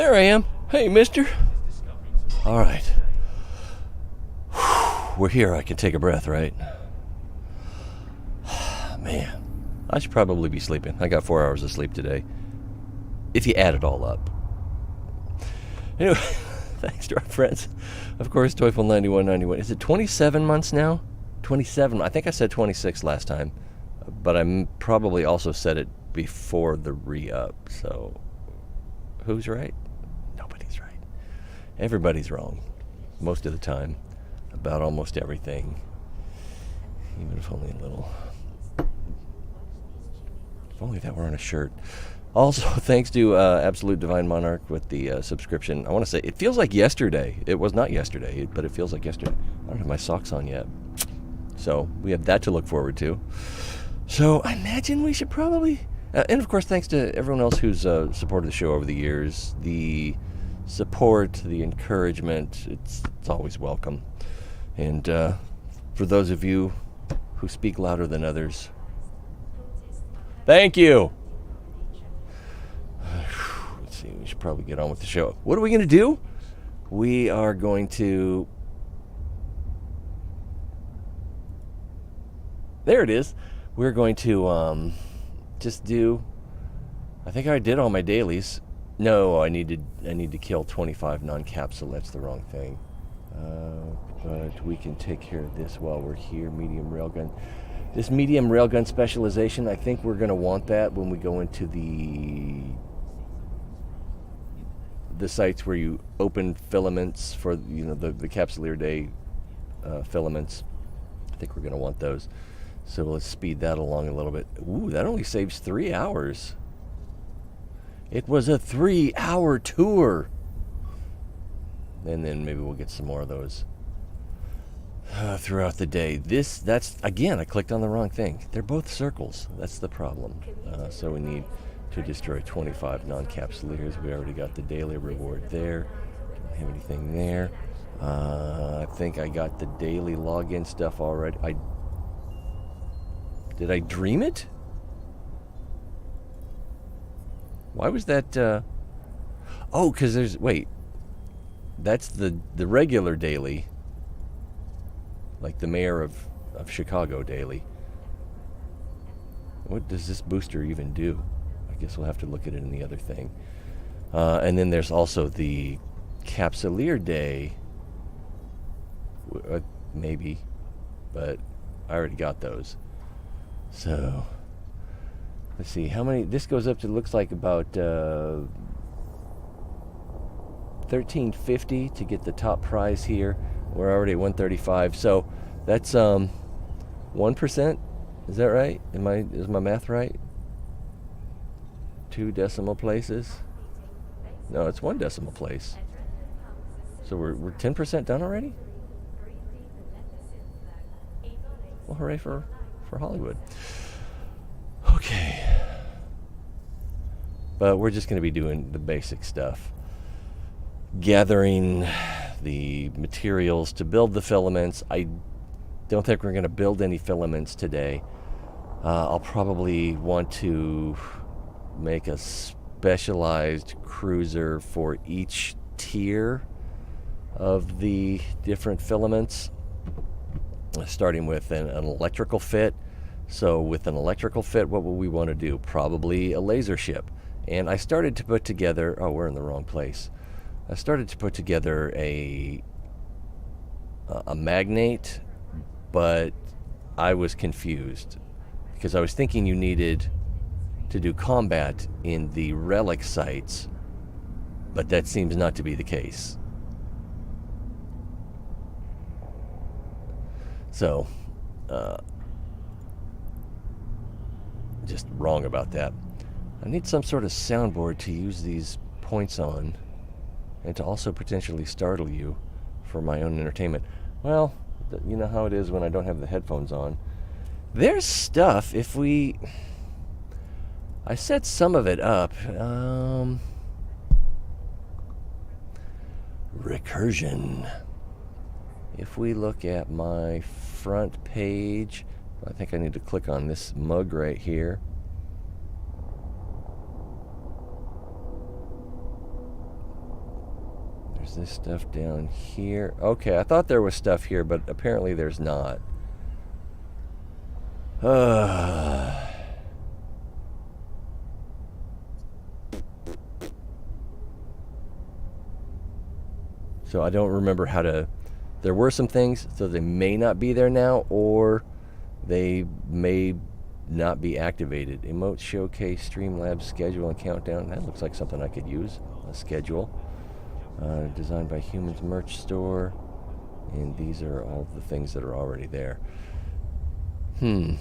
There I am. Hey, mister. All right. We're here. I can take a breath, right? Man, I should probably be sleeping. I got 4 hours of sleep today, if you add it all up. Anyway, thanks to our friends. Of course, Toyful9191. Is it 27 months now? 27. I think I said 26 last time, but I probably also said it before the re-up. So, who's right? Nobody's right. Everybody's wrong, most of the time, about almost everything, even if only a little. If only that were on a shirt. Also, thanks to Absolute Divine Monarch with the subscription. I want to say, it feels like yesterday. It was not yesterday, but it feels like yesterday. I don't have my socks on yet. So, we have that to look forward to. So, I imagine we should probably... and, of course, thanks to everyone else who's supported the show over the years. The support, the encouragement, it's always welcome. And for those of you who speak louder than others... Thank you. Let's see, we should probably get on with the show. What are we going to do? We are going to... There it is. We're going to just do... I think I did all my dailies. No, I need to kill 25 non-capsule. That's the wrong thing. But we can take care of this while we're here. Medium railgun. This medium railgun specialization, I think we're going to want that when we go into the sites where you open filaments for, you know, the Capsuleer Day filaments. I think we're going to want those. So let's speed that along a little bit. Ooh, that only saves 3 hours. It was a 3-hour tour. And then maybe we'll get some more of those throughout the day. That's again, I clicked on the wrong thing. They're both circles. That's the problem. So we need to destroy 25 non-capsuleers. We already got the daily reward there. Don't have anything there. I think I got the daily login stuff already. Did I dream it? Why was that? Oh, because there's... Wait. That's the regular daily. Like the mayor of Chicago daily. What does this booster even do? I guess we'll have to look at it in the other thing. And then there's also the Capsuleer Day. Maybe. But I already got those. So, let's see. How many? This goes up to, looks like about $13.50 to get the top prize here. We're already at 135, so that's 1%. Is that right? Is my math right? 2 decimal places? No, it's 1 decimal place. So we're 10% done already? Well, hooray for Hollywood. Okay. But we're just going to be doing the basic stuff. Gathering the materials to build the filaments. I don't think we're going to build any filaments today. I'll probably want to make a specialized cruiser for each tier of the different filaments, starting with an electrical fit. So with an electrical fit, what will we want to do? Probably a laser ship. And I started to put together... Oh, we're in the wrong place. I started to put together a magnate, but I was confused because I was thinking you needed to do combat in the relic sites, but that seems not to be the case. So, just wrong about that. I need some sort of soundboard to use these points on, and to also potentially startle you for my own entertainment. Well, you know how it is when I don't have the headphones on. There's stuff, if we... I set some of it up. Recursion. If we look at my front page, I think I need to click on this mug right here. There's this stuff down here. Okay, I thought there was stuff here, but apparently there's not. So I don't remember how to... There were some things, so they may not be there now, or they may not be activated. Emote, showcase, Streamlabs, schedule, and countdown. That looks like something I could use. A schedule. Designed by Humans Merch Store. And these are all the things that are already there. Do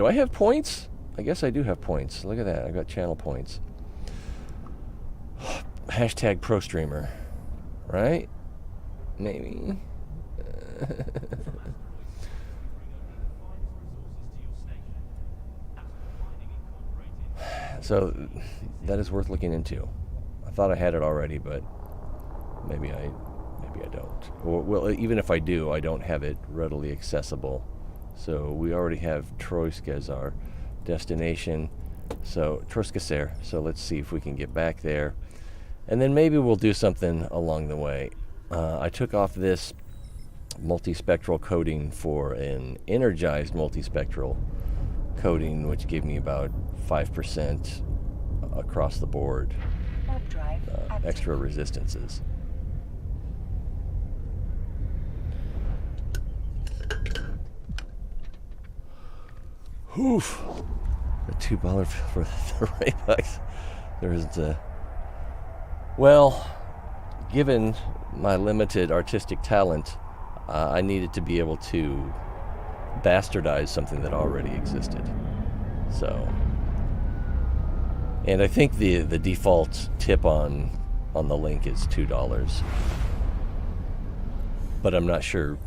I have points? I guess I do have points. Look at that. I got channel points. Hashtag pro streamer. Right? Maybe. So that is worth looking into. I thought I had it already, but maybe I don't. Or, well, even if I do, I don't have it readily accessible. So we already have Troyska as our destination. So Troyska. So let's see if we can get back there, and then maybe we'll do something along the way. I took off this multispectral coating for an energized multispectral coating, which gave me about 5% across the board extra resistances. Oof. A $2 for the Raybucks. There isn't a... Well, given my limited artistic talent, I needed to be able to bastardize something that already existed. So, and I think the default tip on the link is $2, but I'm not sure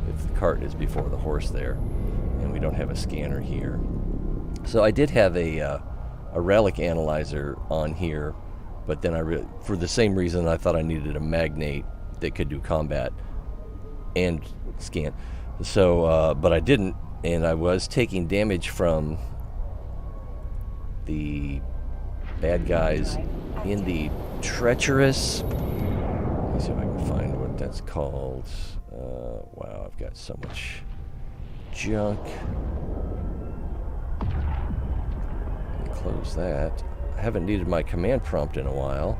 if the cart is before the horse there, and we don't have a scanner here. So I did have a relic analyzer on here, but then for the same reason I thought I needed a magnate that could do combat and scan. So, but I didn't, and I was taking damage from the bad guys in the Treacherous. Let me see if I can find what that's called. Wow, I've got so much junk. Let me close that. I haven't needed my command prompt in a while.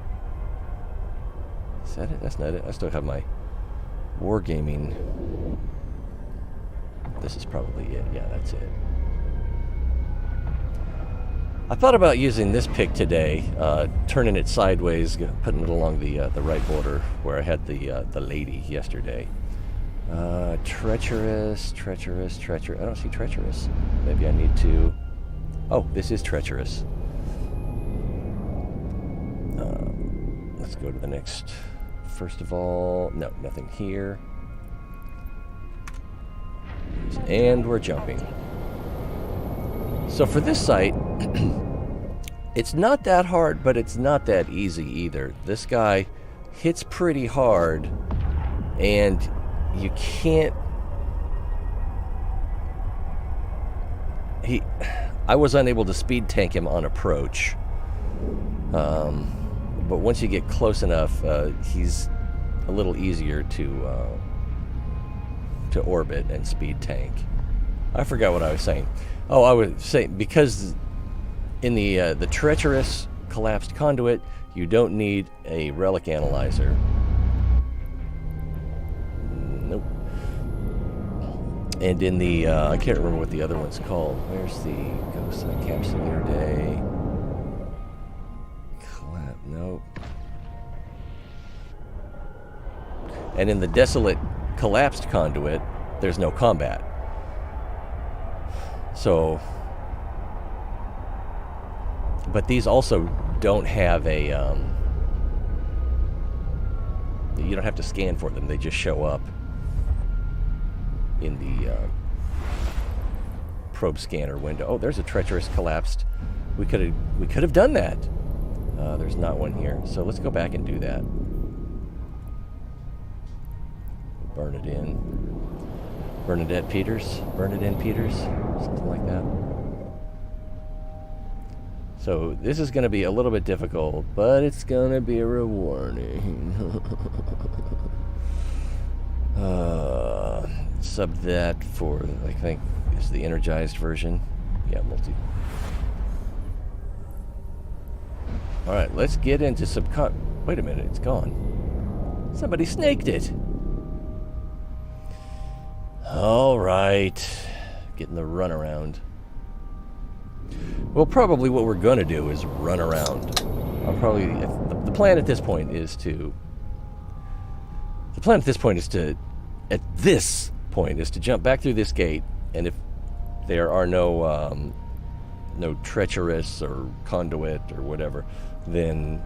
Is that it? That's not it. I still have my wargaming. This is probably it. Yeah, that's it. I thought about using this pick today, turning it sideways, putting it along the right border where I had the lady yesterday. Treacherous. I don't see Treacherous. Maybe I need to... Oh, this is Treacherous. Let's go to the next. First of all, no, nothing here. And we're jumping. So for this site, it's not that hard, but it's not that easy either. This guy hits pretty hard, and you can't... I was unable to speed tank him on approach. But once you get close enough, he's a little easier to orbit and speed tank. I forgot what I was saying. Oh, I was saying, because in the Treacherous collapsed conduit, you don't need a relic analyzer. Nope. And in the, I can't remember what the other one's called. Where's the Ghost of Capsuleer Day? Nope. And in the Desolate collapsed conduit, there's no combat. So, but these also don't have a, you don't have to scan for them. They just show up in the probe scanner window. Oh, there's a Treacherous collapsed. We could have done that. There's not one here. So let's go back and do that. Burn it in. Bernadette Peters. Something like that. So this is going to be a little bit difficult, but it's going to be rewarding. Sub that for, I think, is the energized version. Yeah, multi. Alright, let's get into some wait a minute, it's gone. Somebody snaked it. Alright. Getting the runaround. Well, probably what we're going to do is run around. I'll probably... The plan at this point is to... At this point is to jump back through this gate, and if there are no treacherous or conduit or whatever, then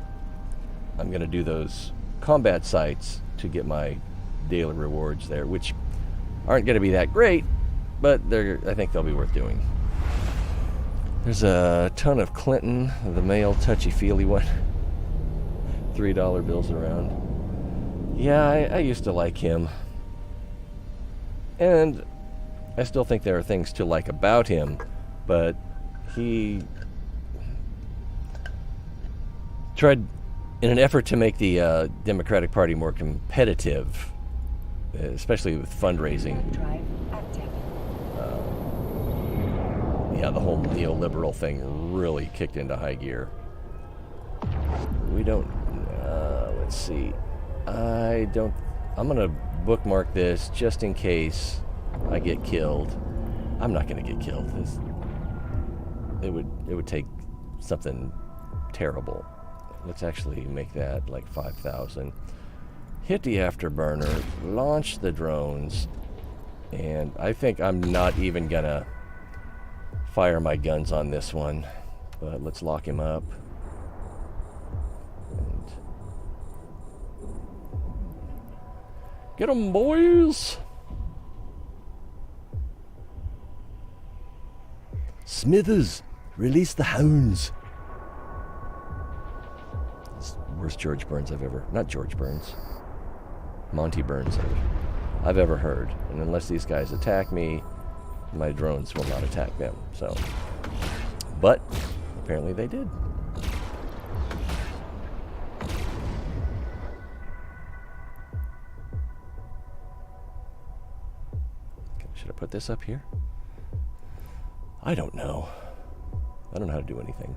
I'm going to do those combat sites to get my daily rewards there, which aren't going to be that great, but I think they'll be worth doing. There's a ton of Clinton, the male touchy-feely one. $3 bills around. Yeah, I used to like him. And I still think there are things to like about him, but he tried, in an effort to make the Democratic Party more competitive, especially with fundraising. Yeah, the whole neoliberal thing really kicked into high gear. We don't... let's see. I'm going to bookmark this just in case I get killed. I'm not going to get killed. It would take something terrible. Let's actually make that like 5,000. Hit the afterburner, launch the drones, and I think I'm not even going to fire my guns on this one, but let's lock him up. And get 'em, boys! Smithers, release the hounds! It's the worst George Burns I've ever... Not George Burns. Monty Burns I've ever heard. And unless these guys attack me, my drones will not attack them, so. But apparently they did. Should I put this up here? I don't know. I don't know how to do anything.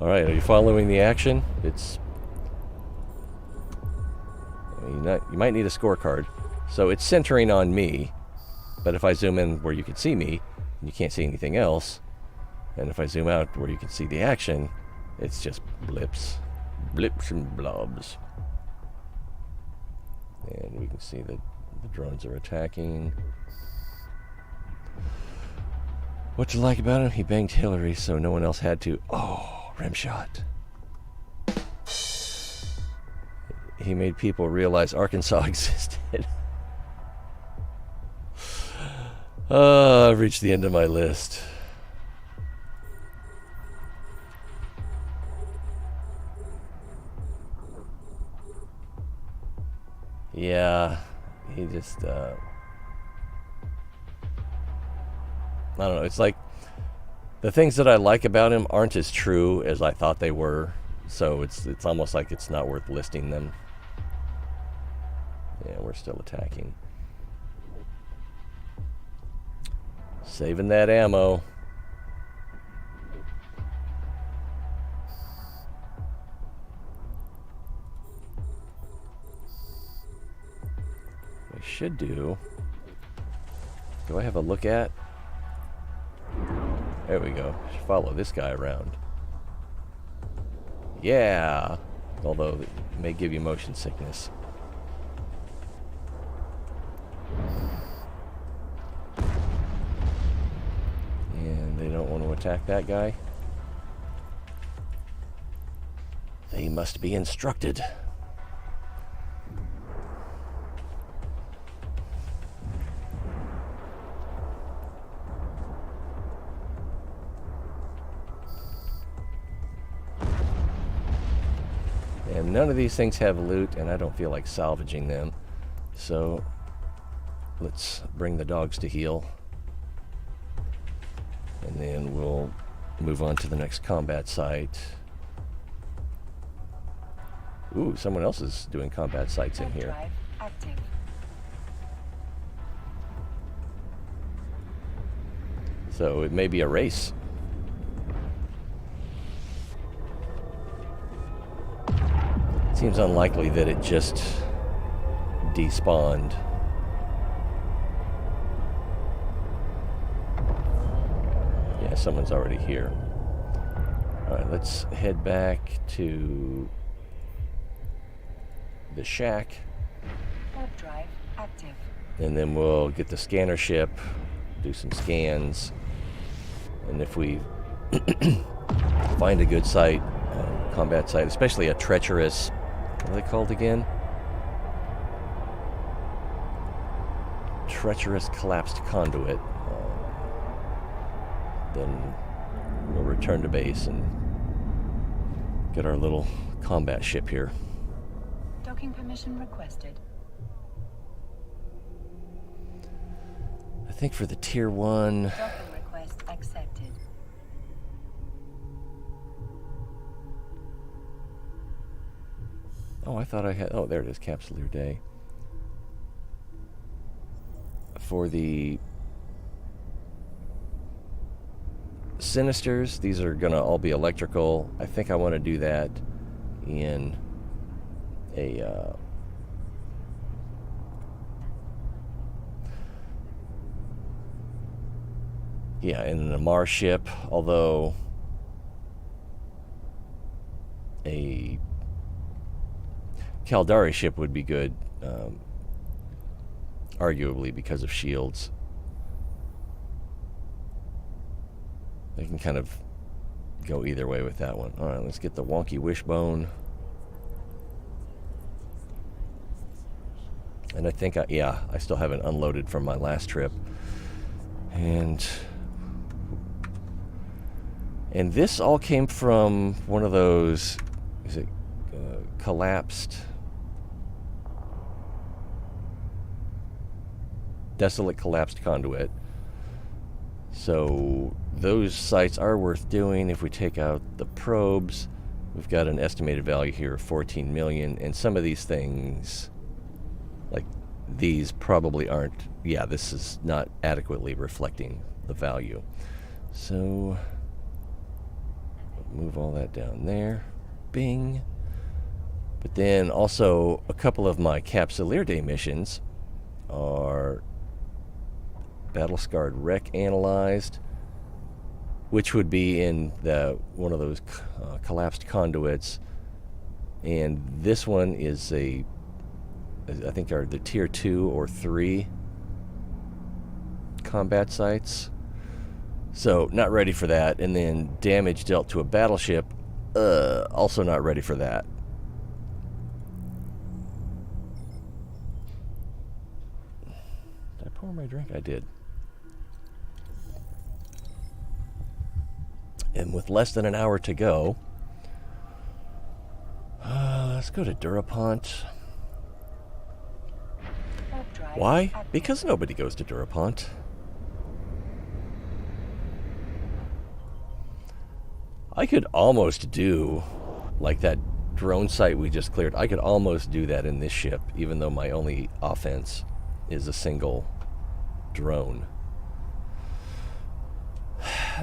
Alright, are you following the action? It's... You might need a scorecard. So it's centering on me, but if I zoom in where you can see me, you can't see anything else. And if I zoom out where you can see the action, it's just blips. Blips and blobs. And we can see that the drones are attacking. What you like about him? He banged Hillary so no one else had to. Oh, rim shot. He made people realize Arkansas existed. I've reached the end of my list. Yeah, he just, I don't know, it's like, the things that I like about him aren't as true as I thought they were, so it's almost like it's not worth listing them. Yeah, we're still attacking. Saving that ammo. We should do I have a look at? There we go. Should follow this guy around. Yeah! Although it may give you motion sickness. And they don't want to attack that guy. They must be instructed. And none of these things have loot, and I don't feel like salvaging them. So let's bring the dogs to heel. And then we'll move on to the next combat site. Ooh, someone else is doing combat sites in here. Drive active. So it may be a race. Seems unlikely that it just despawned. Yeah, someone's already here. Alright, let's head back to the shack. Warp drive active. And then we'll get the scanner ship, do some scans. And if we find a good site, combat site, especially a treacherous, what are they called again? Treacherous collapsed conduit. Then we'll return to base and get our little combat ship here. Docking permission requested. I think for the tier 1... Docking request accepted. Oh, I thought I had... Oh, there it is, Capsuleer Day. For the Sinisters, these are going to all be electrical. I think I want to do that in a... yeah, in an Amar ship, although a Caldari ship would be good, arguably because of shields. They can kind of go either way with that one. Alright, let's get the wonky wishbone. And I think, I still haven't unloaded from my last trip. And this all came from one of those, is it collapsed? Desolate collapsed conduit. So those sites are worth doing. If we take out the probes, we've got an estimated value here of 14 million, and some of these things, like these, probably aren't, this is not adequately reflecting the value. So move all that down there. Bing. But then also a couple of my Capsuleer Day missions are battle-scarred wreck analyzed, which would be in one of those collapsed conduits. And this one is I think are the tier 2 or 3 combat sites. So not ready for that. And then damage dealt to a battleship, also not ready for that. Did I pour my drink? I did. And with less than an hour to go, let's go to Durapont. Why? Because nobody goes to Durapont. I could almost do, like that drone site we just cleared, I could almost do that in this ship, even though my only offense is a single drone.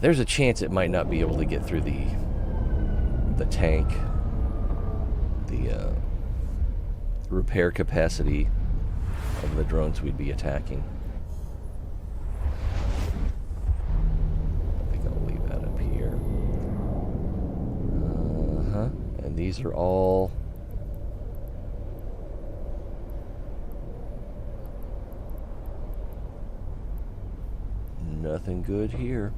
There's a chance it might not be able to get through the tank, the repair capacity of the drones we'd be attacking. I think I'll leave that up here. And these are all nothing good here.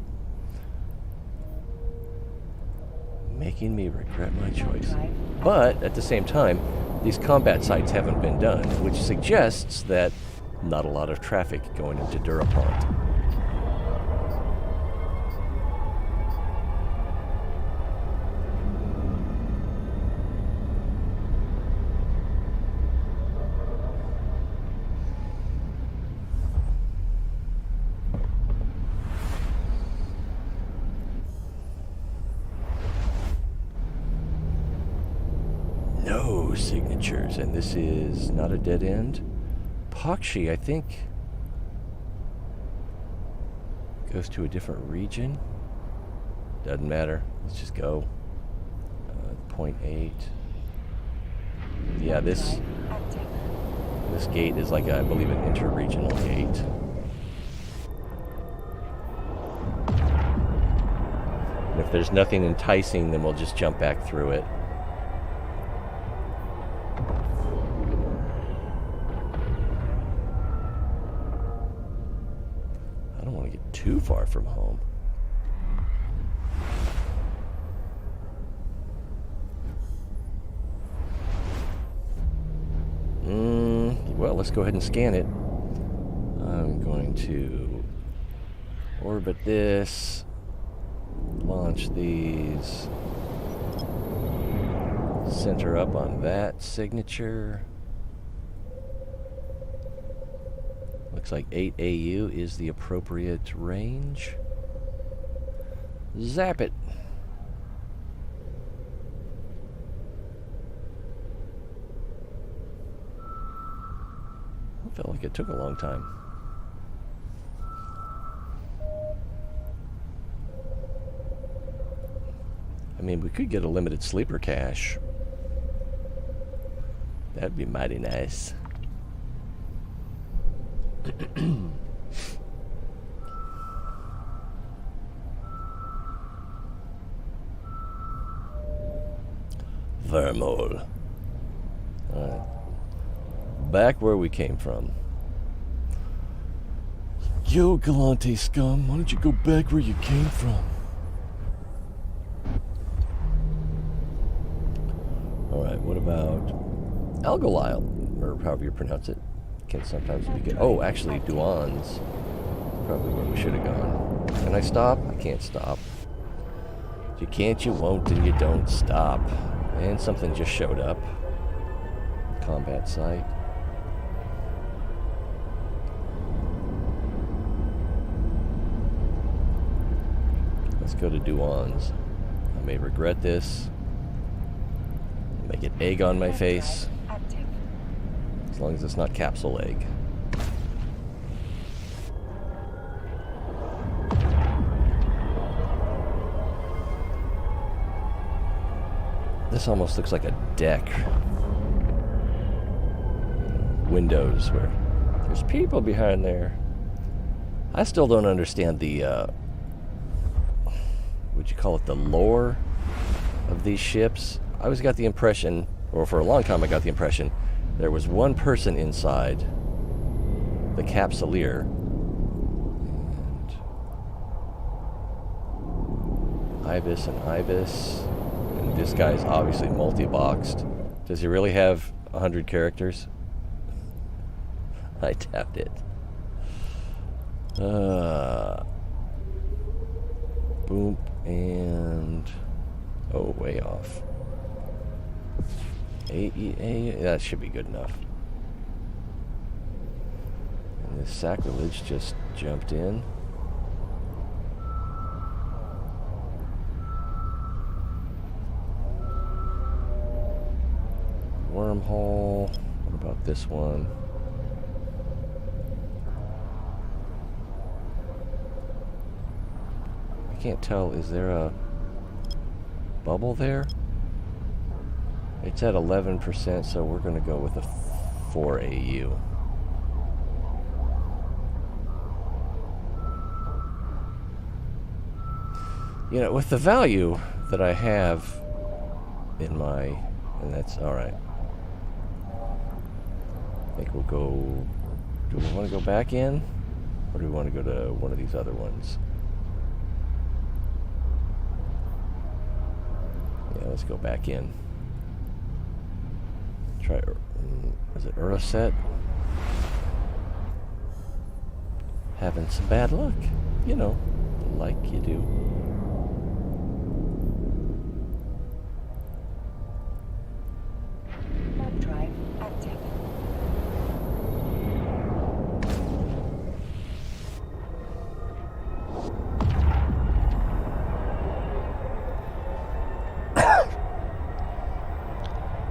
Making me regret my choice. But at the same time, these combat sites haven't been done, which suggests that not a lot of traffic going into Durapont. signatures, and this is not a dead end. Pakshi, I think, goes to a different region. Doesn't matter. Let's just go. 0.8. Yeah, this gate is like, I believe, an interregional gate. And if there's nothing enticing, then we'll just jump back through it. I don't want to get too far from home. Well, let's go ahead and scan it. I'm going to orbit this, launch these, center up on that signature. Looks like 8 AU is the appropriate range. Zap it. Felt like it took a long time. I mean, we could get a limited sleeper cache. That'd be mighty nice. Vermol. Alright. Back where we came from. Yo, Galante scum, why don't you go back where you came from? Alright, what about Algalile, or however you pronounce it. Can sometimes be good. Oh, actually, Duan's probably where we should have gone. Can I stop? I can't stop. You can't, you won't, and you don't stop. And something just showed up. Combat site. Let's go to Duan's. I may regret this. Make it egg on my face. As long as it's not capsule egg. This almost looks like a deck. Windows where there's people behind there. I still don't understand the would you call it, the lore of these ships. I always got the impression, or for a long time I got the impression, there was one person inside the Capsuleer, and Ibis and Ibis, and this guy's obviously multi-boxed. Does he really have 100 characters? I tapped it. Boom, and oh, way off. That should be good enough. And this sacrilege just jumped in. Wormhole. What about this one? I can't tell. Is there a bubble there? It's at 11%, so we're going to go with a 4 AU. You know, with the value that I have in my... and that's alright. I think we'll go... do we want to go back in? Or do we want to go to one of these other ones? Yeah, let's go back in. Try, is it Uraset? Having some bad luck, you know, like you do. Warp drive active.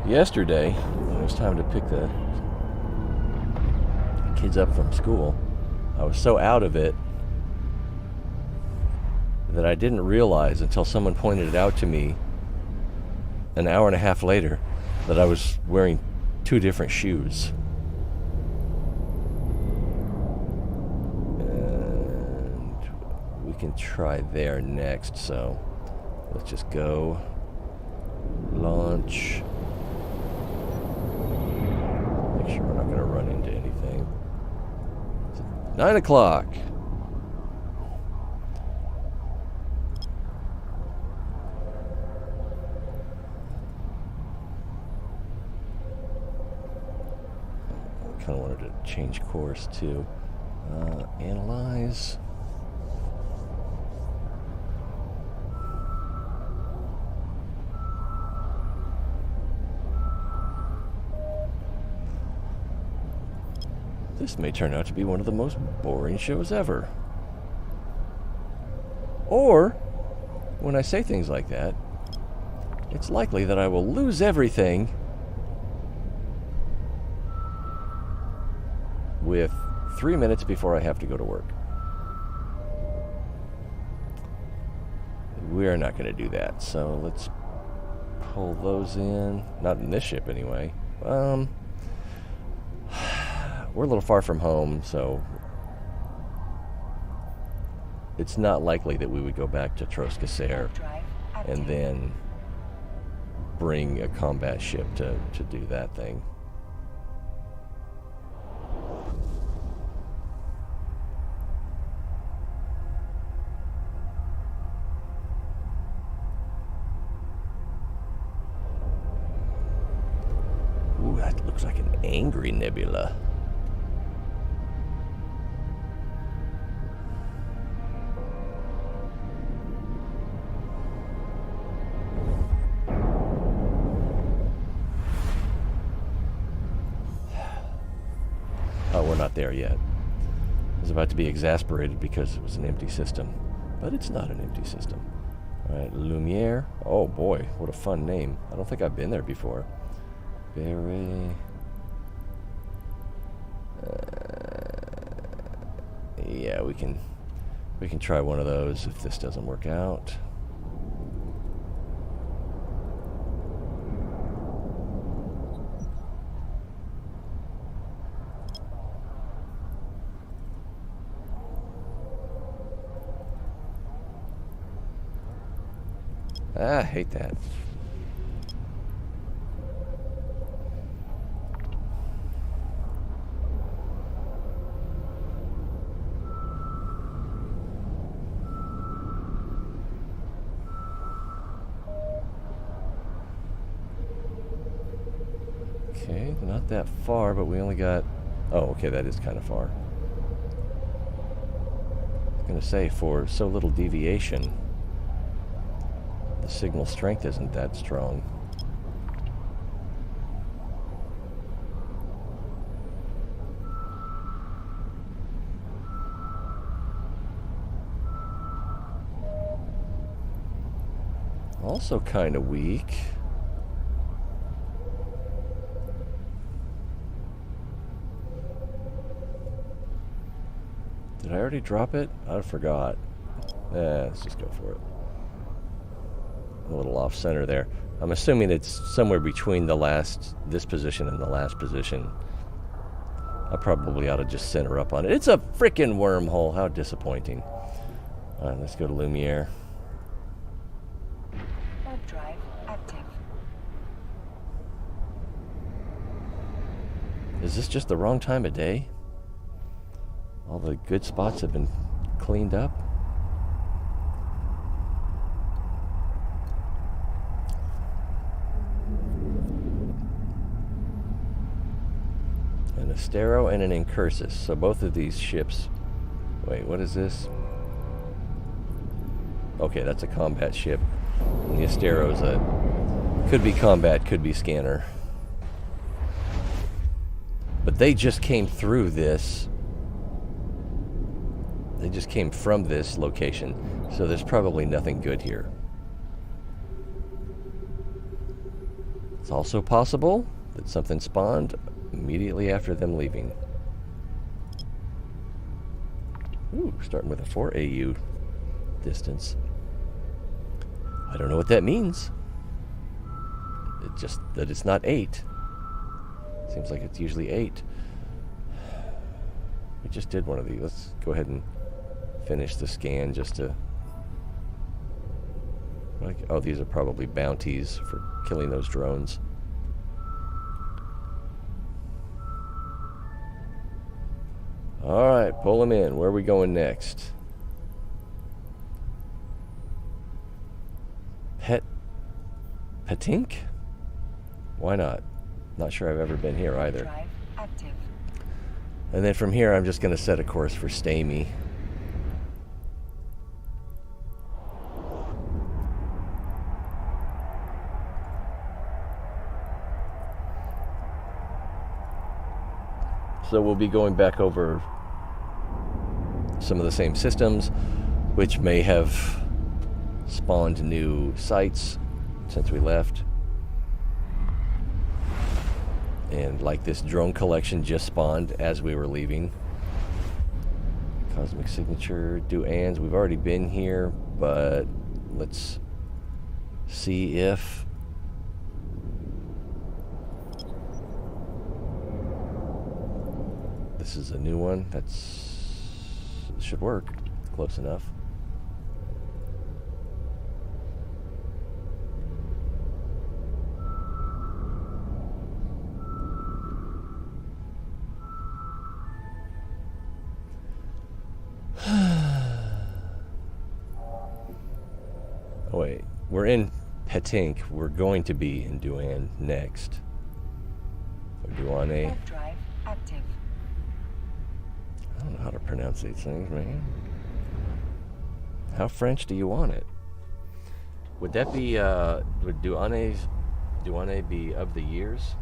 yesterday, when it was time to pick the kids up from school, I was so out of it that I didn't realize until someone pointed it out to me an hour and a half later that I was wearing 2 different shoes. And we can try there next, so let's just go. Launch. Make sure we're not going to run into anything. 9 o'clock. I kind of wanted to change course too. Analyze. This may turn out to be one of the most boring shows ever. Or, when I say things like that, it's likely that I will lose everything with 3 minutes before I have to go to work. We're not going to do that, so let's pull those in. Not in this ship, anyway. We're a little far from home, so it's not likely that we would go back to Capsuleer and then bring a combat ship to do that thing. Ooh, that looks like an angry nebula. There yet. I was about to be exasperated because it was an empty system, but it's not an empty system. All right, Lumiere. Oh boy, what a fun name. I don't think I've been there before. Berry. Yeah, we can try one of those if this doesn't work out. I hate that. Okay, not that far, but we only got... Oh, okay, that is kind of far. I was going to say, for so little deviation, the signal strength isn't that strong. Also kind of weak. Did I already drop it? I forgot. Let's just go for it. A little off center there. I'm assuming it's somewhere between this position and the last position. I probably ought to just center up on it. It's a freaking wormhole. How disappointing. All right, let's go to Lumiere. Warp drive active. Is this just the wrong time of day? All the good spots have been cleaned up. An Astero and an Incursus. So both of these ships... Wait, what is this? Okay, that's a combat ship. And the Astero's a... Could be combat, could be scanner. But they just came through this... They just came from this location. So there's probably nothing good here. It's also possible that something spawned immediately after them leaving. Ooh, starting with a 4 AU distance. I don't know what that means. It's just that it's not 8. Seems like it's usually 8. We just did one of these. Let's go ahead and finish the scan just to... Oh, these are probably bounties for killing those drones. Alright, pull them in. Where are we going next? Petink? Why not? Not sure I've ever been here either. Drive active. And then from here, I'm just going to set a course for Stamy. So we'll be going back over some of the same systems, which may have spawned new sites since we left. And like this drone collection just spawned as we were leaving. Cosmic Signature, Duans, we've already been here, but let's see if this is a new one. Should work. Close enough. Oh wait, we're in Petink. We're going to be in Duan next. Or Duane. Drive active. I don't know how to pronounce these things, man. How French do you want it? Would that be, would Duane be of the years?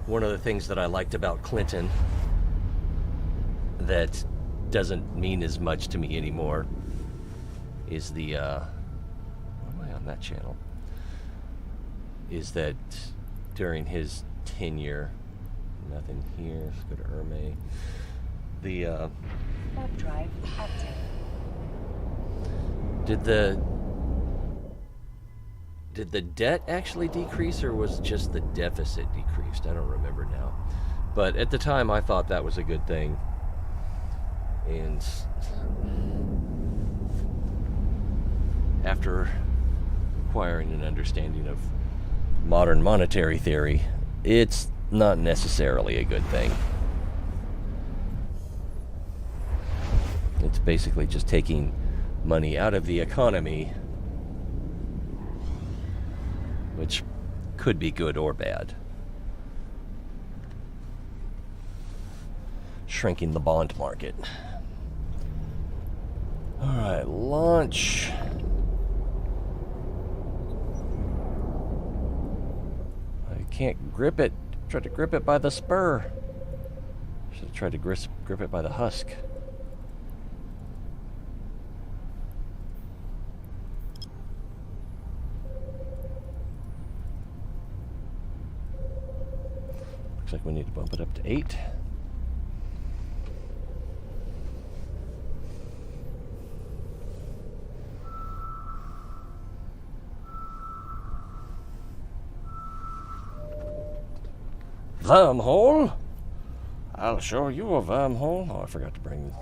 One of the things that I liked about Clinton that doesn't mean as much to me anymore is the, why am I on that channel? Is that during his tenure, nothing here, let's go to Erme. Drive active. Did the debt actually decrease, or was just the deficit decreased? I don't remember now. But at the time, I thought that was a good thing. And after acquiring an understanding of modern monetary theory, it's not necessarily a good thing. It's basically just taking money out of the economy, which could be good or bad. Shrinking the bond market. Alright, launch. I can't grip it. Tried to grip it by the spur. Should have tried to grip it by the husk. Looks like we need to bump it up to 8. Wormhole? I'll show you a wormhole. Oh, I forgot to bring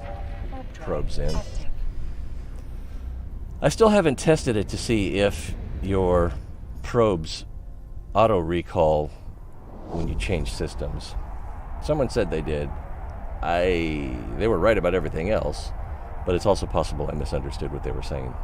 the probes in. I still haven't tested it to see if your probes auto recall when you change systems. Someone said they did. They were right about everything else, but it's also possible I misunderstood what they were saying.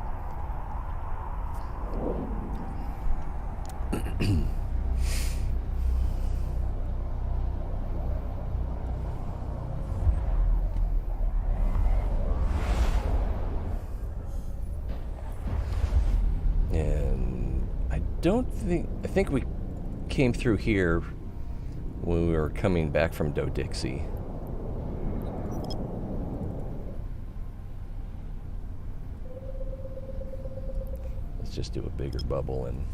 I think we came through here when we were coming back from Dodixie. Let's just do a bigger bubble and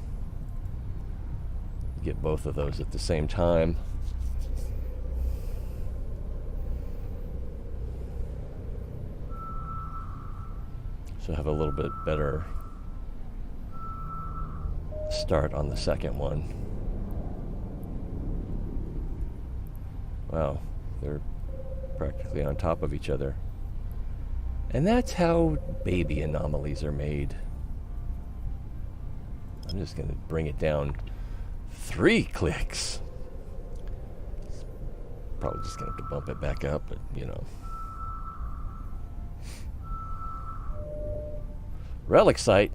get both of those at the same time. So have a little bit better start on the second one. Wow, they're practically on top of each other. And that's how baby anomalies are made. I'm just going to bring it down 3 clicks. Probably just going to have to bump it back up, but you know. Relic site.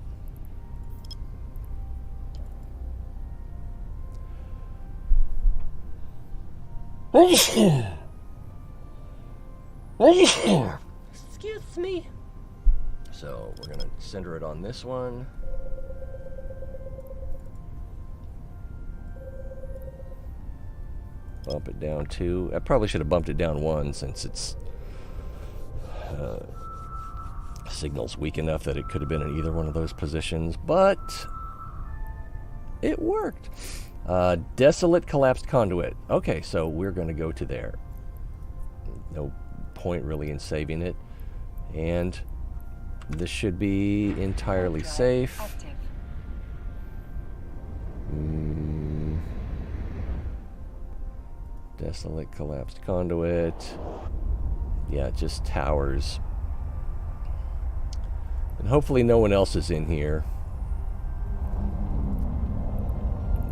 Excuse me. So we're gonna center it on this one. Bump it down 2. I probably should have bumped it down 1 since it's signal's weak enough that it could have been in either one of those positions, but it worked. Desolate collapsed conduit. Okay, so we're going to go to there. No point really in saving it. And this should be entirely safe. Desolate collapsed conduit. Yeah, just towers. And hopefully no one else is in here.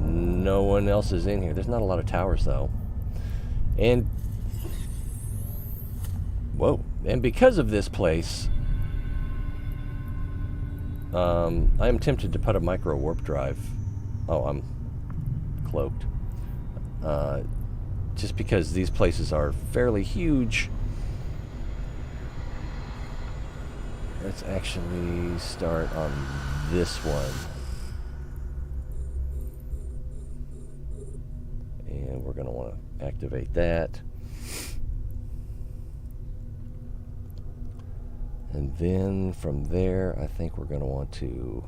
No one else is in here. There's not a lot of towers, though. And... whoa. And because of this place, I'm tempted to put a micro warp drive. Oh, I'm cloaked. Just because these places are fairly huge. Let's actually start on this one. And we're going to want to activate that. And then from there, I think we're going to want to...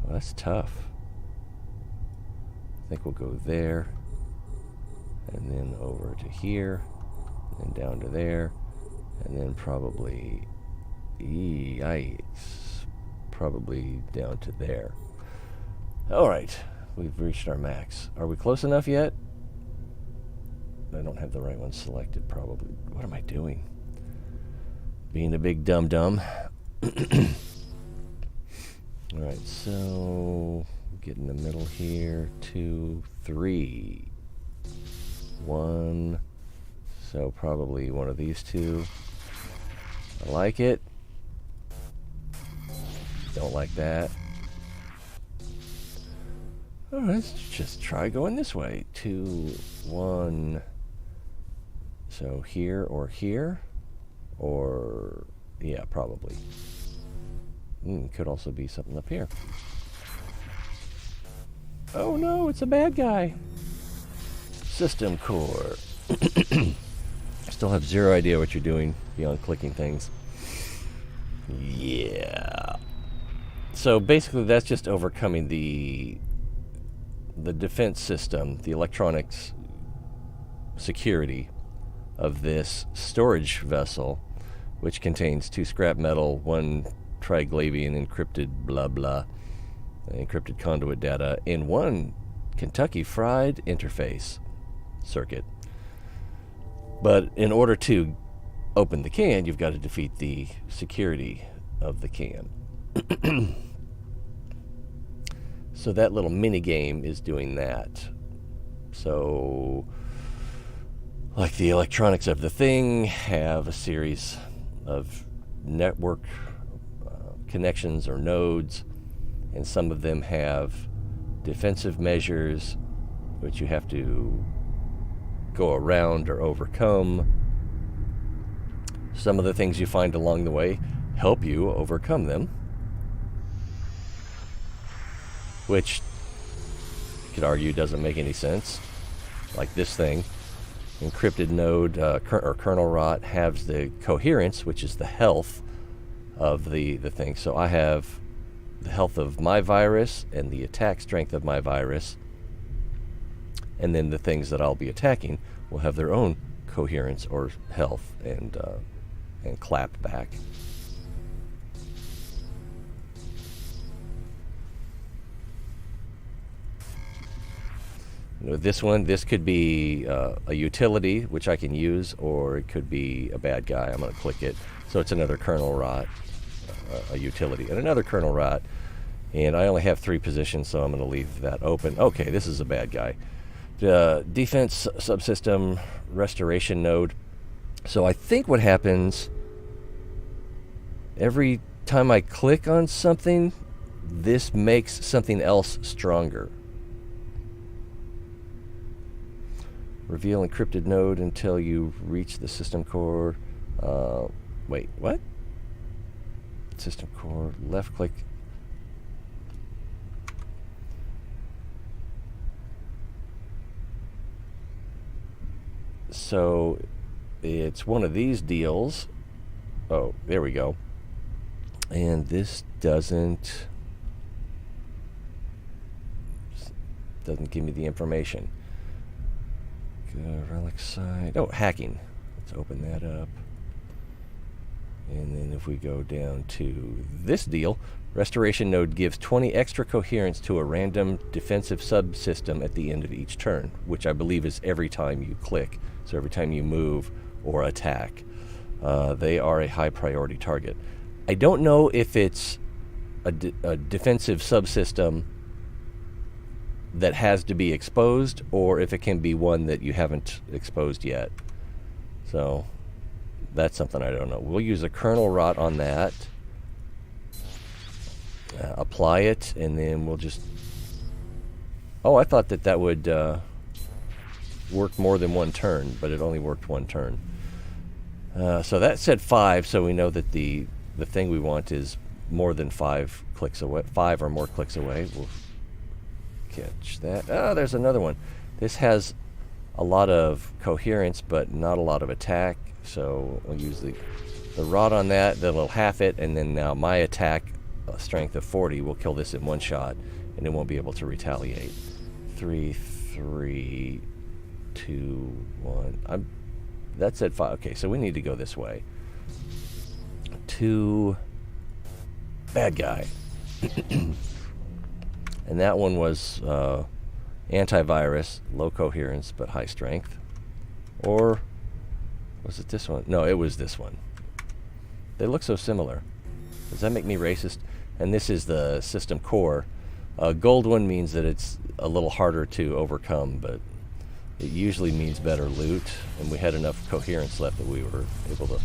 well, that's tough. I think we'll go there. And then over to here. And down to there. And then probably... yikes. Probably down to there. Alright. We've reached our max. Are we close enough yet? I don't have the right one selected, probably. What am I doing? Being a big dum-dum. Alright, so... get in the middle here. 2, 3. 1. So probably one of these two. I like it. Don't like that. Alright, let's just try going this way. 2, 1. So here or here? Or, yeah, probably. Could also be something up here. Oh no, it's a bad guy. System core. Still have zero idea what you're doing beyond clicking things. Yeah. So basically that's just overcoming the defense system, the electronics security of this storage vessel, which contains 2 scrap metal, 1 triglavian encrypted blah blah, encrypted conduit data, and 1 Kentucky Fried interface circuit. But in order to open the can, you've got to defeat the security of the can. So that little mini game is doing that. So, like the electronics of the thing have a series of network connections or nodes, and some of them have defensive measures which you have to go around or overcome. Some of the things you find along the way help you overcome them. which you could argue doesn't make any sense. Like this thing, encrypted node or kernel rot has the coherence, which is the health of the thing. So I have the health of my virus and the attack strength of my virus, and then the things that I'll be attacking will have their own coherence or health and clap back. You know, this could be a utility which I can use, or it could be a bad guy. I'm going to click it. So it's another kernel rot, a utility, and another kernel rot. And I only have 3 positions, so I'm going to leave that open. Okay, this is a bad guy. Defense subsystem restoration node. So I think what happens every time I click on something, this makes something else stronger. Reveal encrypted node until you reach the system core. Wait, what? System core, left click. So it's one of these deals. Oh, there we go. And this doesn't give me the information. Relic side. Oh, hacking. Let's open that up. And then if we go down to this deal, restoration node gives 20 extra coherence to a random defensive subsystem at the end of each turn, which I believe is every time you click. So every time you move or attack, they are a high priority target. I don't know if it's a defensive subsystem that has to be exposed, or if it can be one that you haven't exposed yet. So that's something I don't know. We'll use a kernel rot on that, apply it, and then we'll just... Oh, I thought that would work more than one turn, but it only worked one turn. So that said 5, so we know that the thing we want is more than 5 clicks away, 5 or more clicks away. We'll catch that. Oh, there's another one. This has a lot of coherence, but not a lot of attack. So we'll use the rod on that. That'll half it, and then now my attack strength of 40 will kill this in one shot, and it won't be able to retaliate. 3, 3, 2, 1. That's at 5. Okay, so we need to go this way. 2. Bad guy. And that one was antivirus, low coherence, but high strength. Or was it this one? No, it was this one. They look so similar. Does that make me racist? And this is the system core. Gold one means that it's a little harder to overcome, but it usually means better loot. And we had enough coherence left that we were able to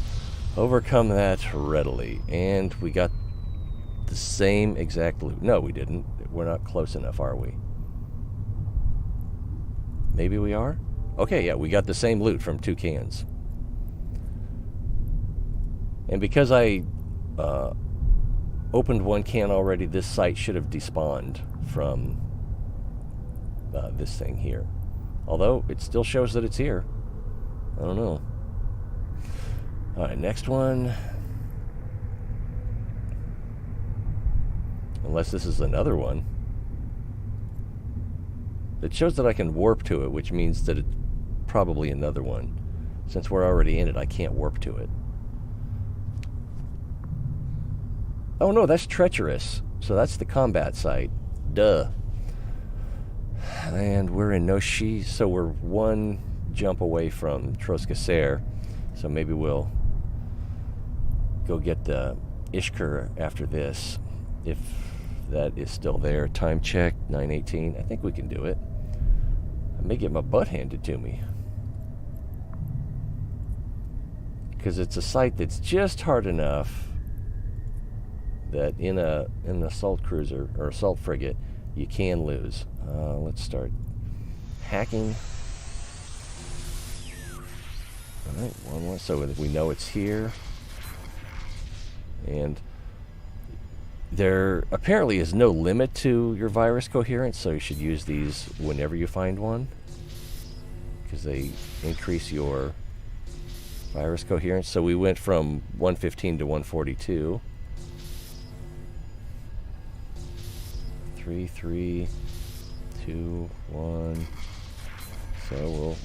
overcome that readily. And we got the same exact loot. No, we didn't. We're not close enough, are we? Maybe we are? Okay, yeah, we got the same loot from 2 cans. And because I opened 1 can already, this site should have despawned from this thing here. Although, it still shows that it's here. I don't know. Alright, next one. Unless this is another one. It shows that I can warp to it, which means that it's probably another one. Since we're already in it, I can't warp to it. Oh no, that's Treacherous. So that's the combat site. Duh. And we're in Noshi, so we're 1 jump away from Troskaser. So maybe we'll go get the Ishkur after this. If that is still there. Time check, 9:18. I think we can do it. I may get my butt handed to me. Because it's a site that's just hard enough that in an assault cruiser or assault frigate, you can lose. Let's start hacking. All right, one more. So we know it's here. And There apparently is no limit to your virus coherence, so you should use these whenever you find one, because they increase your virus coherence. So we went from 115 to 142. 3, 3, 2, 1. So we'll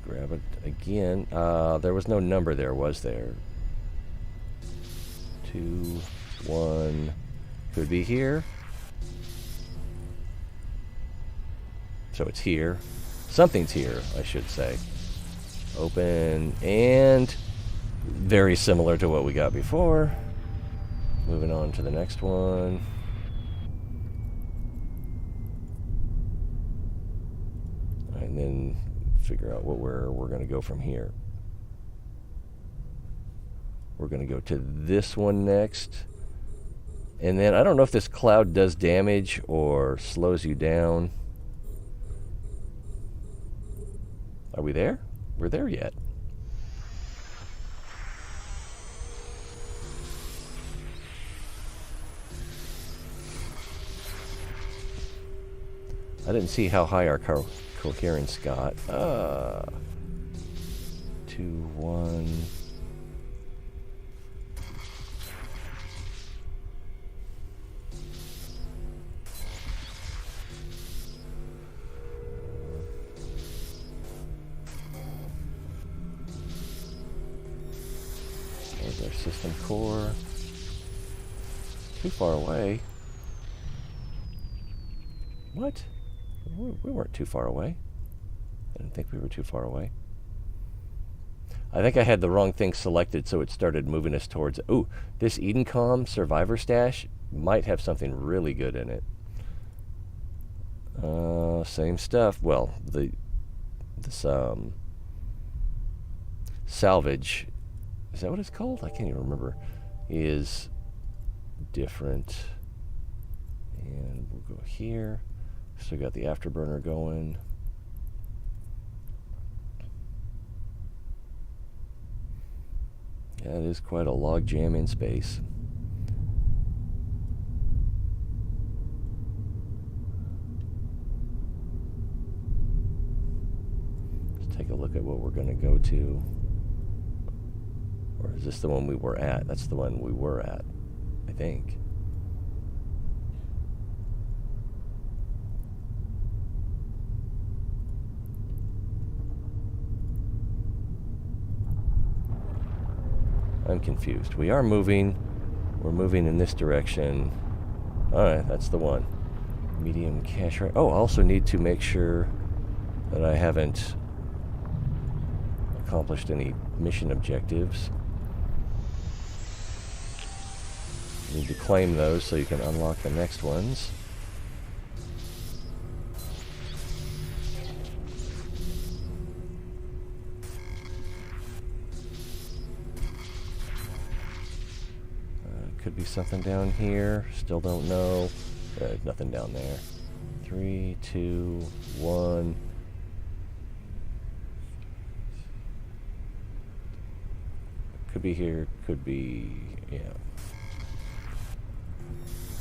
grab it again. There was no number there, was there? 2, 1. Could be here. So it's here. Something's here, I should say. Open, and very similar to what we got before. Moving on to the next one. And then figure out where we're going to go from here. We're going to go to this one next. And then I don't know if this cloud does damage or slows you down. Are we there? We're there yet. I didn't see how high our coherence got. 2, 1. There's our system core. Too far away. What? We weren't too far away. I didn't think we were too far away. I think I had the wrong thing selected, so it started moving us towards... Ooh, this Edencom Survivor Stash might have something really good in it. Same stuff. Well, this salvage... Is that what it's called? I can't even remember. Is different. And we'll go here. Still got the afterburner going. Yeah, it is quite a log jam in space. Let's take a look at what we're going to go to. Or is this the one we were at? That's the one we were at, I think. I'm confused. We are moving. We're moving in this direction. Alright, that's the one. Medium cache rate. Oh, I also need to make sure that I haven't accomplished any mission objectives. You need to claim those so you can unlock the next ones. Could be something down here. Still don't know. There's nothing down there. 3, 2, 1. Could be here. Could be... yeah.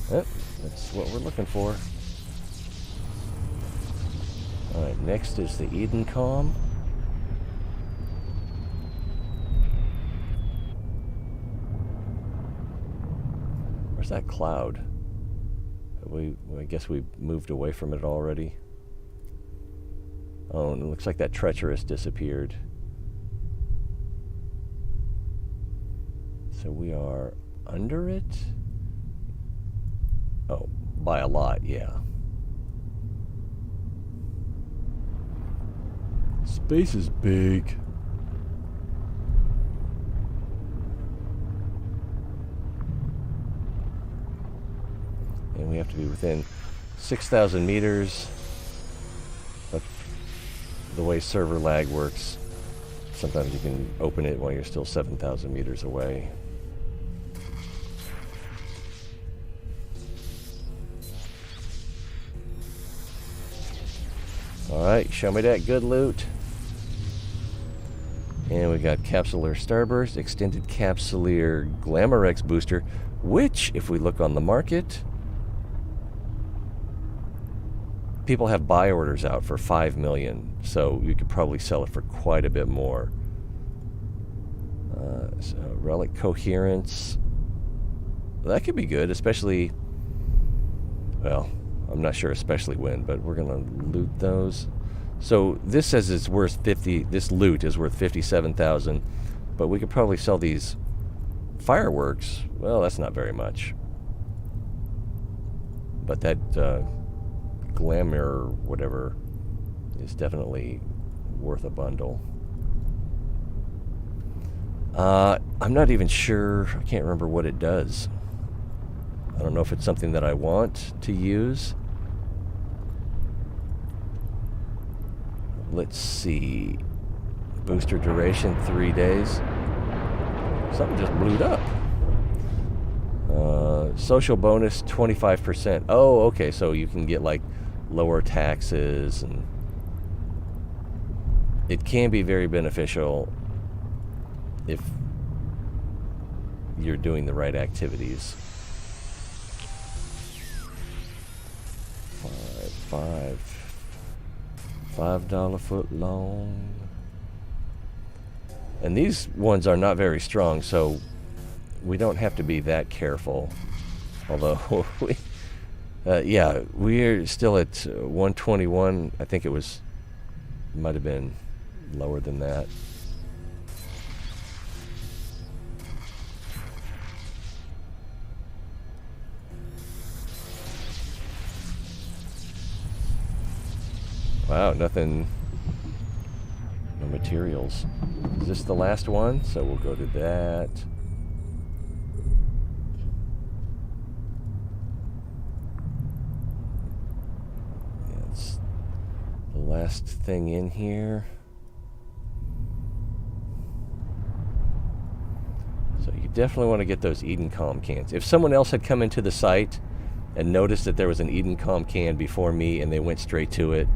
Yep, that's what we're looking for. Alright, next is the Edencom. Where's that cloud? I guess we moved away from it already. Oh, and it looks like that Treacherous disappeared. So we are under it? Oh, by a lot, yeah. Space is big. And we have to be within 6,000 meters. But the way server lag works, sometimes you can open it while you're still 7,000 meters away. Alright, show me that good loot. And we got Capsuleer Starburst, Extended Capsuleer Glamorex Booster. which, if we look on the market, people have buy orders out for 5 million, so you could probably sell it for quite a bit more. So relic coherence, that could be good, especially, well, I'm not sure especially when, but we're gonna loot those. So this says it's worth 50, this loot is worth 57,000, but we could probably sell these fireworks. Well, that's not very much, but that glamour whatever is definitely worth a bundle. I'm not even sure, I can't remember what it does. I don't know if it's something that I want to use. Let's see. Booster duration 3 days. Something just blew up. Social bonus 25%. Oh, okay, so you can get like lower taxes, and it can be very beneficial if you're doing the right activities. $5 foot long. And these ones are not very strong, so we don't have to be that careful. Although, yeah, we're still at 121. I think it might have been lower than that. Wow, nothing, no materials. Is this the last one? So we'll go to that. It's the last thing in here. So you definitely want to get those Edencom cans. If someone else had come into the site and noticed that there was an Edencom can before me and they went straight to it,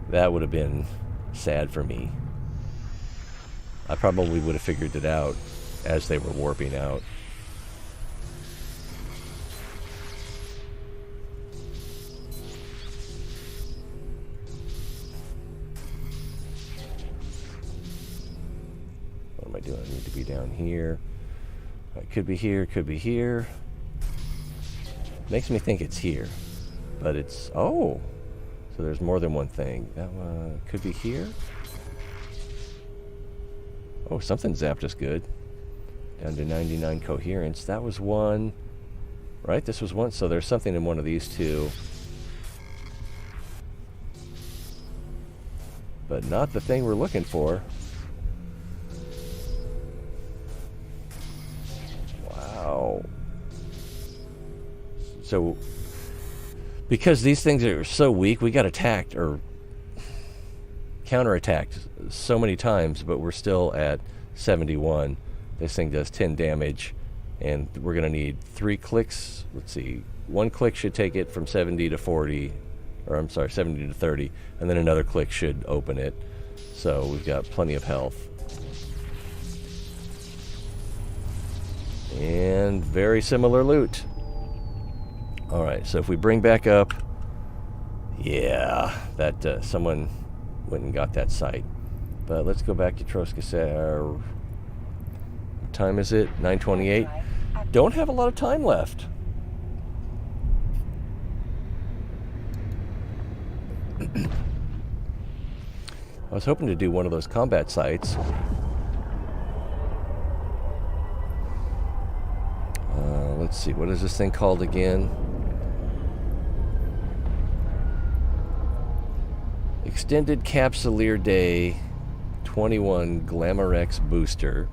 that would have been sad for me. I probably would have figured it out as they were warping out. What am I doing? I need to be down here. It could be here, could be here. Makes me think it's here. But it's, oh! So there's more than one thing. That one could be here. Oh, something zapped us good. Down to 99 coherence. That was one. Right? This was one. So there's something in one of these two. But not the thing we're looking for. Wow. So because these things are so weak, we got attacked or counterattacked so many times, but we're still at 71. This thing does 10 damage, and we're going to need 3 clicks. Let's see. 1 click should take it from 70 to 40, or I'm sorry, 70 to 30, and then another click should open it. So we've got plenty of health. And very similar loot. Alright, so if we bring back up, yeah, that someone went and got that site. But let's go back to Troskasar. What time is it? 9:28. Don't have a lot of time left. I was hoping to do one of those combat sites. Let's see, what is this thing called again? Extended Capsuleer Day 21 Glamorex Booster.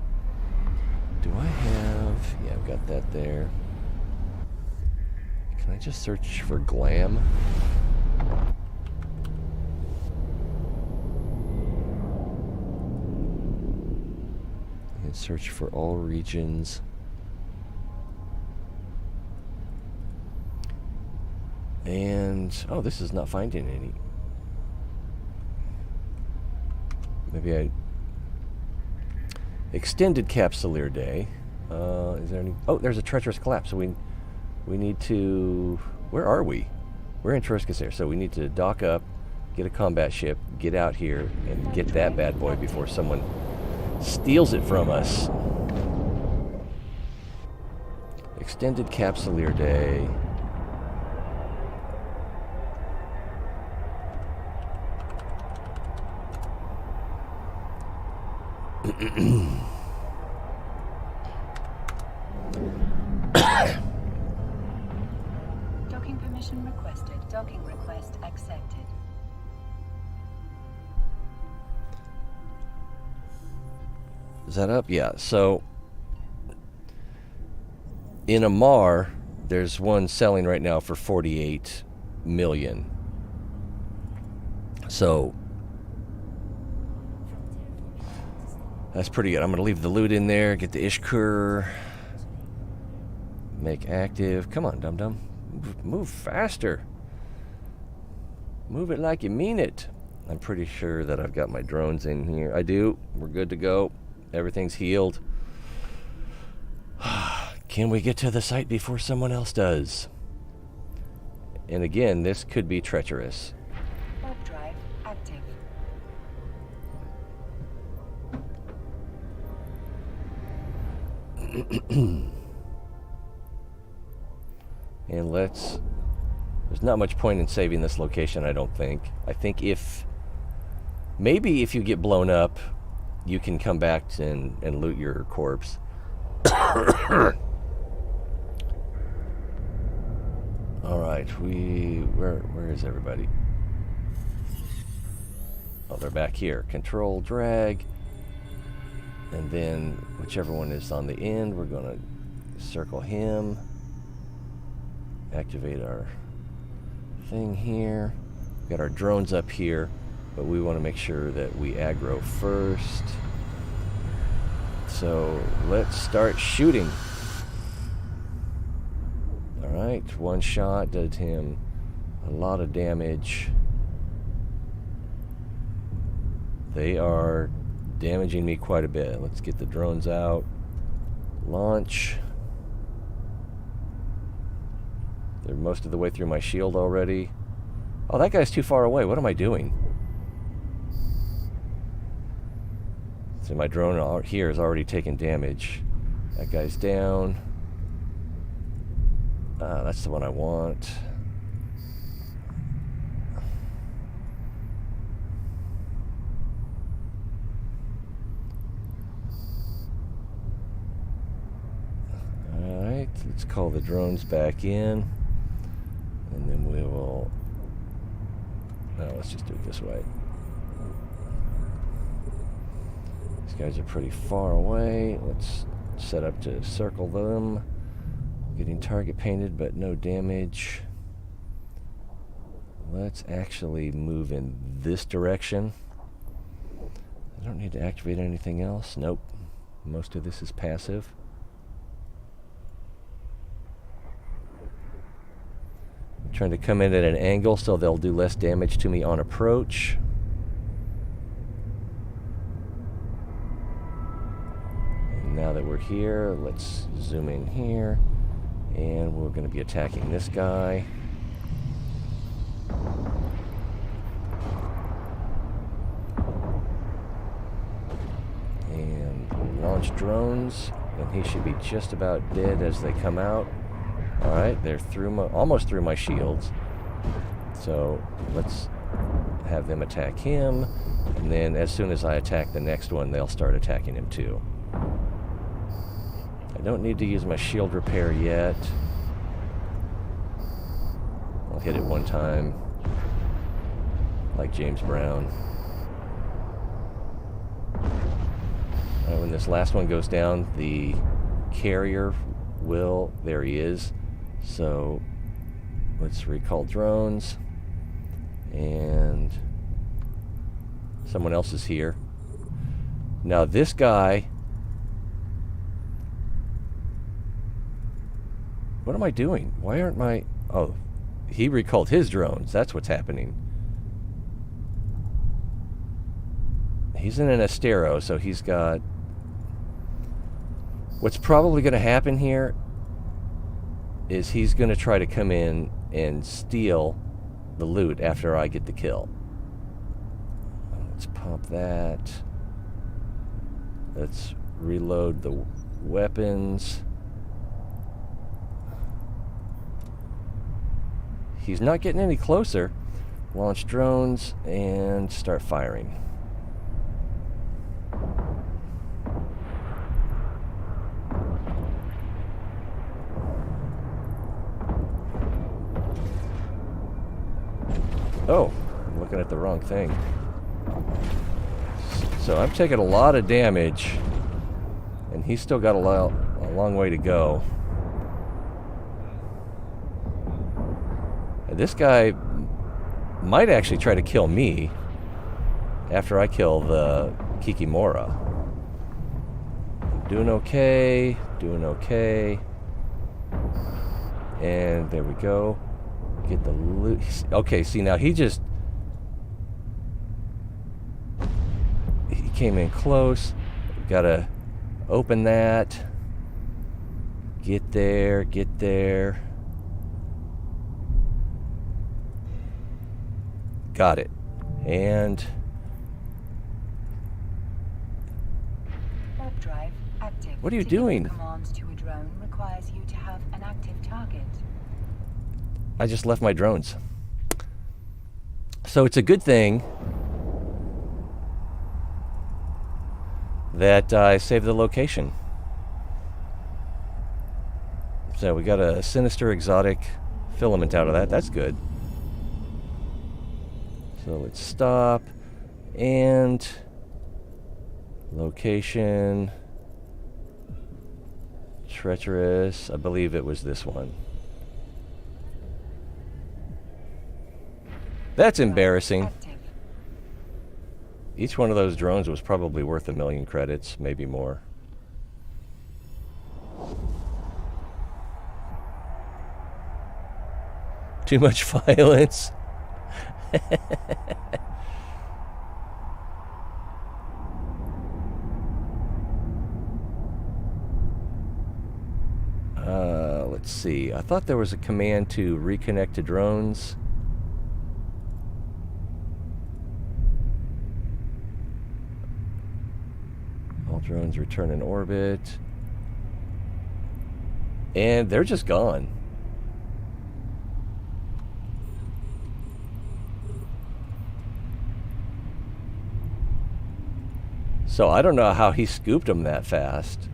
Do I have... Yeah, I've got that there. Can I just search for glam? And search for all regions. And... oh, this is not finding any. Maybe I... Extended Capsuleer Day. Is there any... Oh, there's a treacherous collapse. So we need to... Where are we? We're in Treacherous here. So we need to dock up, get a combat ship, get out here, and get that bad boy before someone steals it from us. Extended Capsuleer Day. Docking permission requested. Docking request accepted. Is that up? Yeah. So in Amar, there's one selling right now for 48 million. So that's pretty good. I'm going to leave the loot in there, get the Ishkur, make active. Come on, dum-dum. Move faster. Move it like you mean it. I'm pretty sure that I've got my drones in here. I do. We're good to go. Everything's healed. Can we get to the site before someone else does? And again, this could be treacherous. Warp drive active. And let's... There's not much point in saving this location, I don't think. I think if... Maybe if you get blown up, you can come back and loot your corpse. Alright, where is everybody? Oh, they're back here. Control, drag. And then whichever one is on the end, we're going to circle him. Activate our thing here. We've got our drones up here, but we want to make sure that we aggro first. So let's start shooting. Alright, one shot did him a lot of damage. They are damaging me quite a bit. Let's get the drones out. Launch. They're most of the way through my shield already. Oh, that guy's too far away. What am I doing? So my drone out here is already taking damage. That guy's down. That's the one I want. Alright, let's call the drones back in. And then we will... No, let's just do it this way. These guys are pretty far away. Let's set up to circle them. Getting target painted, but no damage. Let's actually move in this direction. I don't need to activate anything else. Nope. Most of this is passive. I'm trying to come in at an angle so they'll do less damage to me on approach. And now that we're here, let's zoom in here. And we're going to be attacking this guy. And launch drones. And he should be just about dead as they come out. Alright, they're through almost through my shields. So let's have them attack him. And then as soon as I attack the next one, they'll start attacking him too. I don't need to use my shield repair yet. I'll hit it one time, like James Brown. When this last one goes down, the carrier will... There he is. So let's recall drones. And someone else is here. Now this guy... What am I doing? Why aren't my... Oh, he recalled his drones. That's what's happening. He's in an Astero, so he's got... What's probably going to happen here is he's going to try to come in and steal the loot after I get the kill. Let's pop that. Let's reload the weapons. He's not getting any closer. Launch drones and start firing. Oh, I'm looking at the wrong thing. So I'm taking a lot of damage, and he's still got a long way to go. And this guy might actually try to kill me after I kill the Kikimora. Doing okay, doing okay. And there we go. Get the loot. Okay, see now he came in close. Gotta open that. Get there, get there. Got it. And Warp drive active. what are you To give doing? Commands to a drone requires you to have an active target. I just left my drones. So it's a good thing that I saved the location. So we got a sinister exotic filament out of that. That's good. So let's stop. And location. Treacherous. I believe it was this one. That's embarrassing. Active. Each one of those drones was probably worth 1 million credits, maybe more. Too much violence. Let's see. I thought there was a command to reconnect to drones. All drones return in orbit. And they're just gone. So I don't know how he scooped them that fast.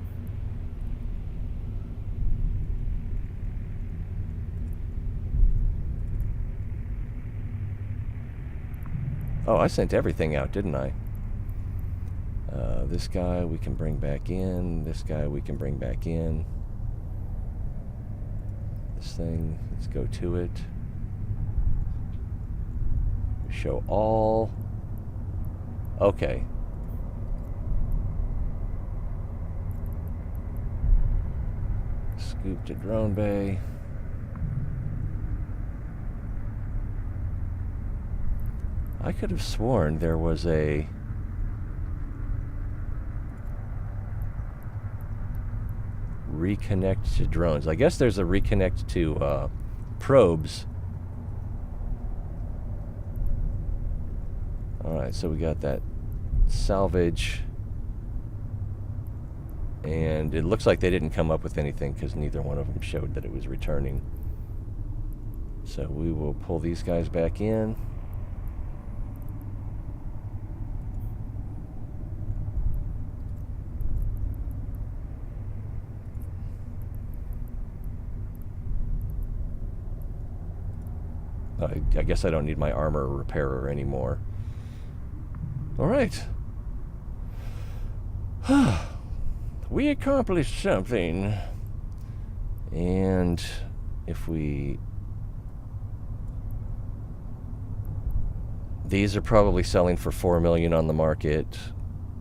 Oh, I sent everything out, didn't I? This guy we can bring back in. This guy we can bring back in. This thing, let's go to it. Show all. Okay. Scoop to drone bay. I could have sworn there was a reconnect to drones. I guess there's a reconnect to probes. Alright, so we got that salvage. And it looks like they didn't come up with anything because neither one of them showed that it was returning. So we will pull these guys back in. I guess I don't need my armor repairer anymore. Alright. We accomplished something. And if we... These are probably selling for $4 million on the market.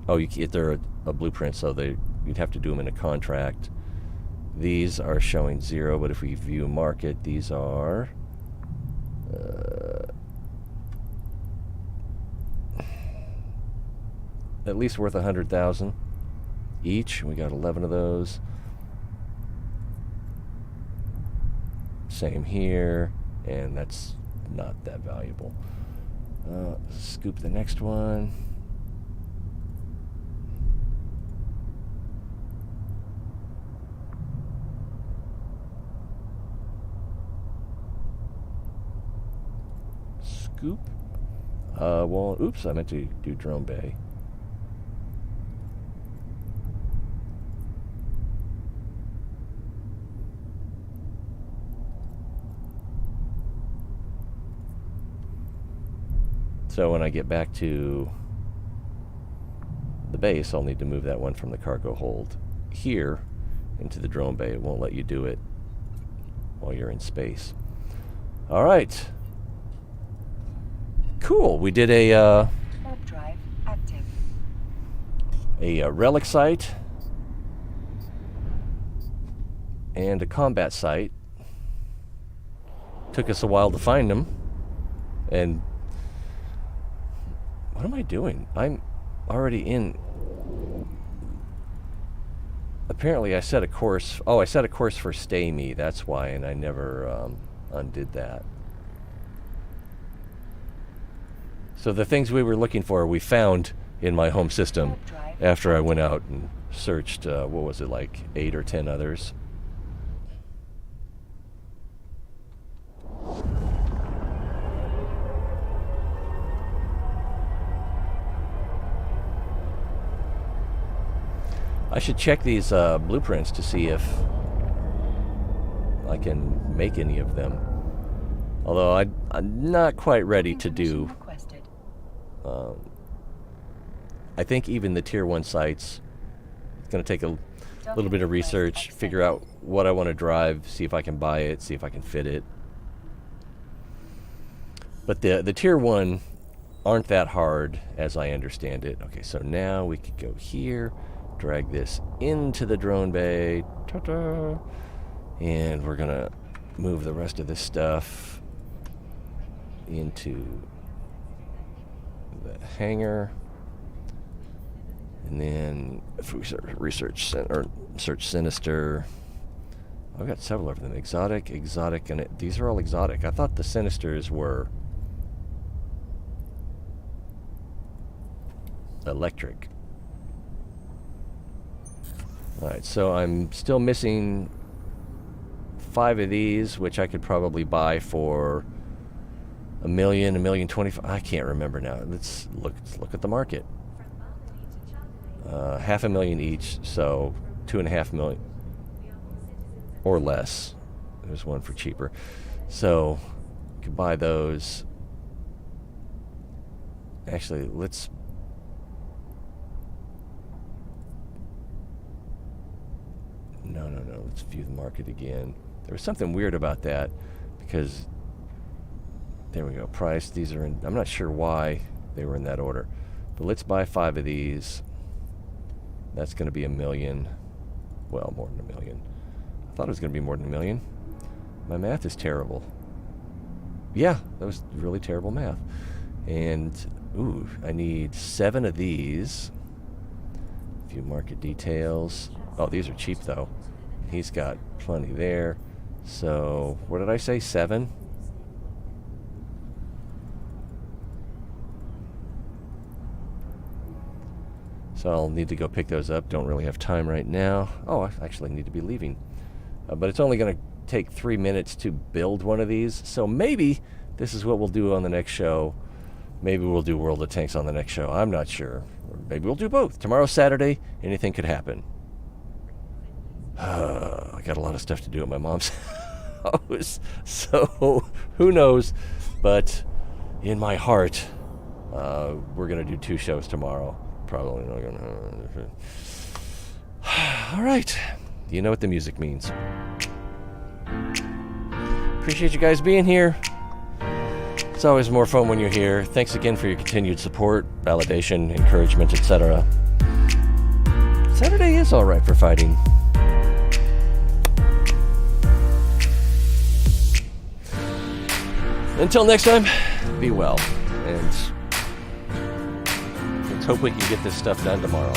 Oh, they're a blueprint, so you'd have to do them in a contract. These are showing 0, but if we view market, these are... at least worth 100,000 each. We got 11 of those. same here, and that's not that valuable. Scoop the next one. Scoop. Well, oops, I meant to do drone bay. So when I get back to the base, I'll need to move that one from the cargo hold here into the drone bay. It won't let you do it while you're in space. All right. Cool. We did a Warp drive active. a relic site and a combat site. Took us a while to find them, and what am I doing? I'm already in. Apparently I set a course. Oh, I set a course for Stay Me. That's why, and I never undid that. So the things we were looking for, we found in my home system after I went out and searched, what was it, like 8 or 10 others. I should check these blueprints to see if I can make any of them. Although I'm not quite ready to do. I think even the tier 1 sites, it's going to take a little bit of research, figure out what I want to drive, see if I can buy it, see if I can fit it. But the tier 1 aren't that hard as I understand it. Okay, so now we could go here. Drag this into the drone bay. Ta-da! And we're gonna move the rest of this stuff into the hangar. And then if we search Sinister, I've got several of them. Exotic, and these are all exotic. I thought the Sinisters were electric. Alright, so I'm still missing 5 of these, which I could probably buy for $1 million, $1,025,000. I can't remember now. Let's look at the market. $500,000 each, so $2.5 million or less. There's one for cheaper. So you can buy those. Actually, let's. No. Let's view the market again. There was something weird about that because there we go. Price. These are in. I'm not sure why they were in that order, but let's buy 5 of these. That's going to be $1 million. Well, more than $1 million. I thought it was going to be more than $1 million. My math is terrible. Yeah, that was really terrible math. And ooh, I need 7 of these. View market details. Oh, these are cheap though. He's got plenty there. So, what did I say? 7? So I'll need to go pick those up. Don't really have time right now. Oh, I actually need to be leaving. But it's only going to take 3 minutes to build one of these. So maybe this is what we'll do on the next show. Maybe we'll do World of Tanks on the next show. I'm not sure. Or maybe we'll do both. Tomorrow's Saturday. Anything could happen. I got a lot of stuff to do at my mom's house. So who knows? But in my heart, we're going to do 2 shows tomorrow. Probably not gonna. All right, you know what the music means. Appreciate you guys being here. It's always more fun when you're here. Thanks again for your continued support, validation, encouragement, etc. Saturday is all right for fighting. Until next time, be well, and let's hope we can get this stuff done tomorrow.